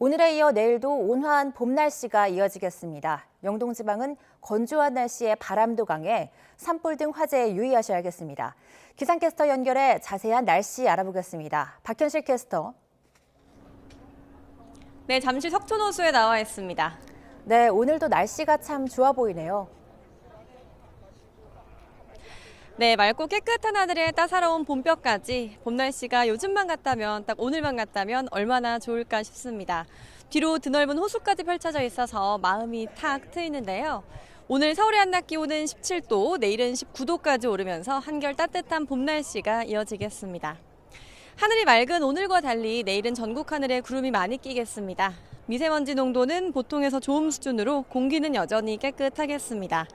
오늘에 이어 내일도 온화한 봄 날씨가 이어지겠습니다. 영동지방은 건조한 날씨에 바람도 강해 산불 등 화재에 유의하셔야겠습니다. 기상캐스터 연결해 자세한 날씨 알아보겠습니다. 박현실 캐스터. 네, 잠시 석촌호수에 나와 있습니다. 네, 오늘도 날씨가 참 좋아 보이네요. 네, 맑고 깨끗한 하늘에 따사로운 봄볕까지 봄 날씨가 요즘만 같다면, 딱 오늘만 같다면 얼마나 좋을까 싶습니다. 뒤로 드넓은 호수까지 펼쳐져 있어서 마음이 탁 트이는데요. 오늘 서울의 한낮 기온은 17도, 내일은 19도까지 오르면서 한결 따뜻한 봄 날씨가 이어지겠습니다. 하늘이 맑은 오늘과 달리 내일은 전국 하늘에 구름이 많이 끼겠습니다. 미세먼지 농도는 보통에서 좋음 수준으로 공기는 여전히 깨끗하겠습니다.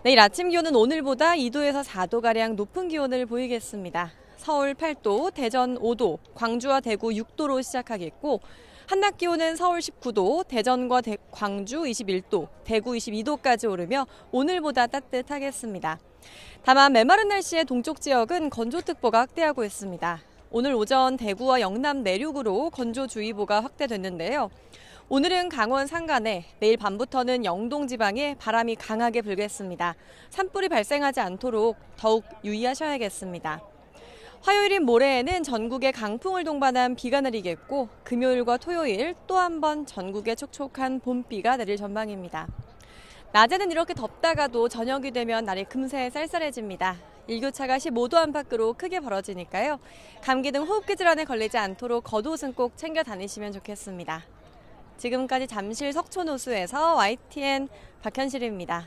내일 아침 기온은 오늘보다 2도에서 4도가량 높은 기온을 보이겠습니다. 서울 8도, 대전 5도, 광주와 대구 6도로 시작하겠고 한낮 기온은 서울 19도, 대전과 광주 21도, 대구 22도까지 오르며 오늘보다 따뜻하겠습니다. 다만 메마른 날씨의 동쪽 지역은 건조특보가 확대하고 있습니다. 오늘 오전 대구와 영남 내륙으로 건조주의보가 확대됐는데요. 오늘은 강원 산간에, 내일 밤부터는 영동 지방에 바람이 강하게 불겠습니다. 산불이 발생하지 않도록 더욱 유의하셔야겠습니다. 화요일인 모레에는 전국에 강풍을 동반한 비가 내리겠고 금요일과 토요일 또 한 번 전국에 촉촉한 봄비가 내릴 전망입니다. 낮에는 이렇게 덥다가도 저녁이 되면 날이 금세 쌀쌀해집니다. 일교차가 15도 안팎으로 크게 벌어지니까요. 감기 등 호흡기 질환에 걸리지 않도록 겉옷은 꼭 챙겨 다니시면 좋겠습니다. 지금까지 잠실 석촌호수에서 YTN 박현실입니다.